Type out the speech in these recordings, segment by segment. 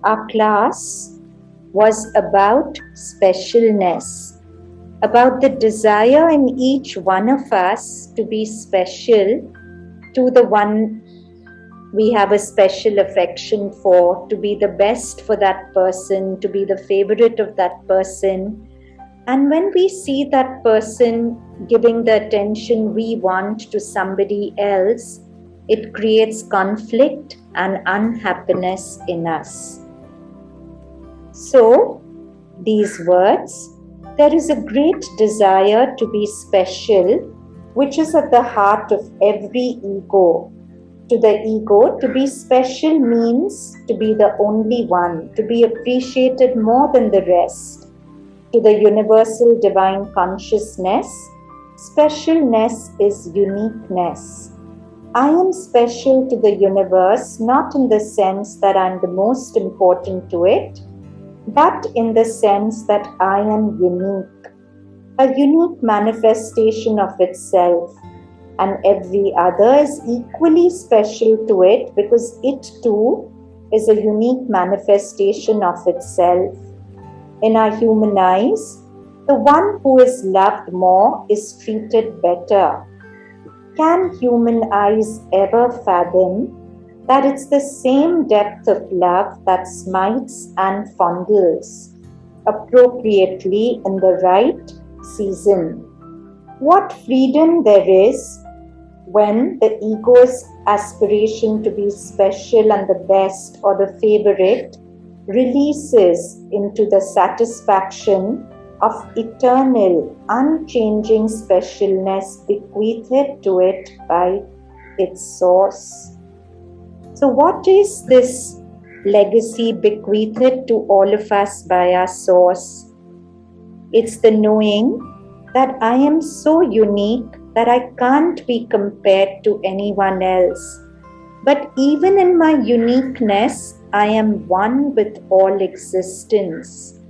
our class was about specialness, about the desire in each one of us to be special to the one we have a special affection for, to be the best for that person, to be the favorite of that person. And when we see that person giving the attention we want to somebody else, it creates conflict and unhappiness in us. So, these words, there is a great desire to be special, which is at the heart of every ego. To the ego, to be special means to be the only one, to be appreciated more than the rest. To the universal divine consciousness, specialness is uniqueness. I am special to the universe, not in the sense that I am the most important to it, but in the sense that I am unique, a unique manifestation of itself, and every other is equally special to it because it too is a unique manifestation of itself. In our human eyes, the one who is loved more is treated better. Can human eyes ever fathom that it's the same depth of love that smites and fondles appropriately in the right season? What freedom there is when the ego's aspiration to be special and the best or the favorite releases into the satisfaction of eternal, unchanging specialness bequeathed to it by its source. So what is this legacy bequeathed to all of us by our source? It's the knowing that I am so unique that I can't be compared to anyone else. But even in my uniqueness, I am one with all existence.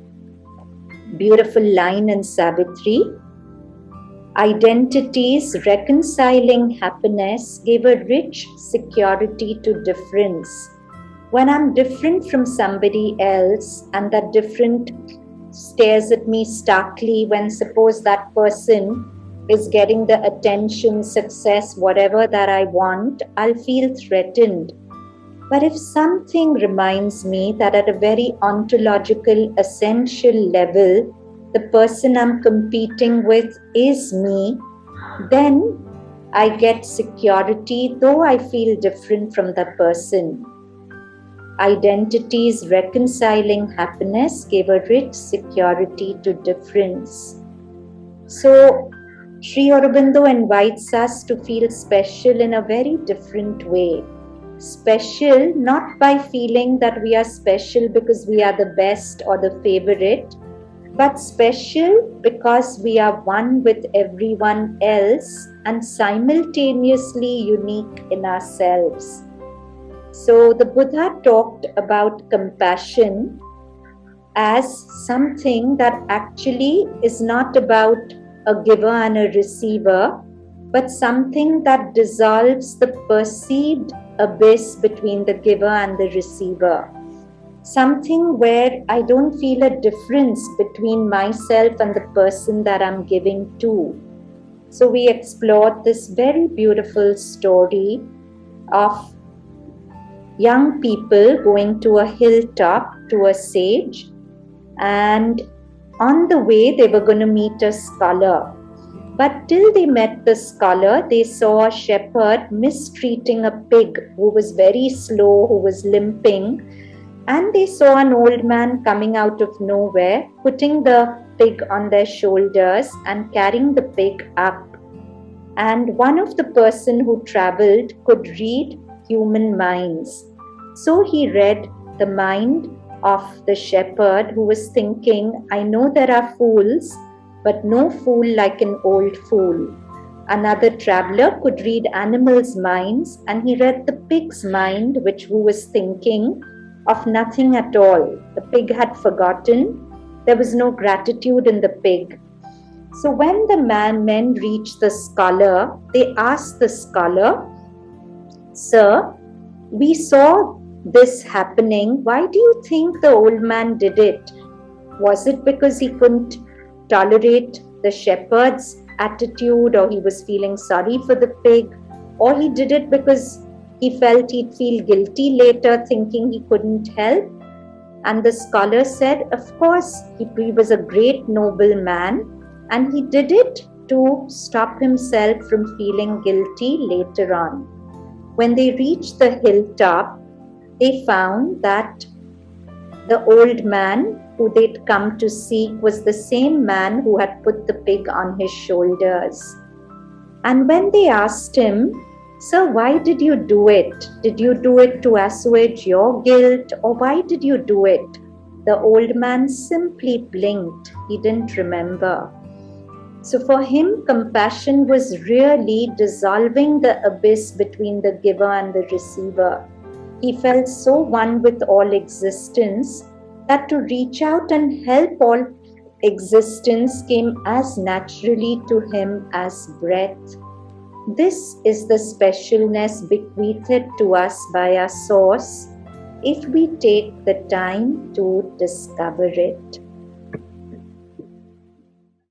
Beautiful line in Savitri. Identities reconciling happiness gave a rich security to difference. When I'm different from somebody else and that different stares at me starkly, when suppose that person is getting the attention, success, whatever that I want, I'll feel threatened. But if something reminds me that at a very ontological, essential level, the person I'm competing with is me, then I get security, though I feel different from the person. Identities reconciling happiness gave a rich security to difference. So, Sri Aurobindo invites us to feel special in a very different way. Special not by feeling that we are special because we are the best or the favorite, but special because we are one with everyone else and simultaneously unique in ourselves. So the Buddha talked about compassion as something that actually is not about a giver and a receiver, but something that dissolves the perceived abyss between the giver and the receiver. Something where I don't feel a difference between myself and the person that I'm giving to. So we explored this very beautiful story of young people going to a hilltop to a sage, and on the way they were going to meet a scholar. But till they met the scholar, they saw a shepherd mistreating a pig who was very slow, who was limping. And they saw an old man coming out of nowhere, putting the pig on their shoulders and carrying the pig up. And one of the person who traveled could read human minds. So he read the mind of the shepherd who was thinking, I know there are fools, but no fool like an old fool. Another traveler could read animals' minds, and he read the pig's mind, who was thinking of nothing at all. The pig had forgotten. There was no gratitude in the pig. So when the men reached the scholar, they asked the scholar, Sir, we saw this happening, why do you think the old man did it? Was it because he couldn't tolerate the shepherd's attitude, or he was feeling sorry for the pig, or he did it because he felt he'd feel guilty later, thinking he couldn't help? And the scholar said, of course, he was a great noble man, and he did it to stop himself from feeling guilty later on. When they reached the hilltop, they found that the old man who they'd come to seek was the same man who had put the pig on his shoulders. And when they asked him, "Sir, why did you do it? Did you do it to assuage your guilt, or why did you do it?" The old man simply blinked. He didn't remember. So for him, compassion was really dissolving the abyss between the giver and the receiver. He felt so one with all existence that to reach out and help all existence came as naturally to him as breath. This is the specialness bequeathed to us by our source if we take the time to discover it.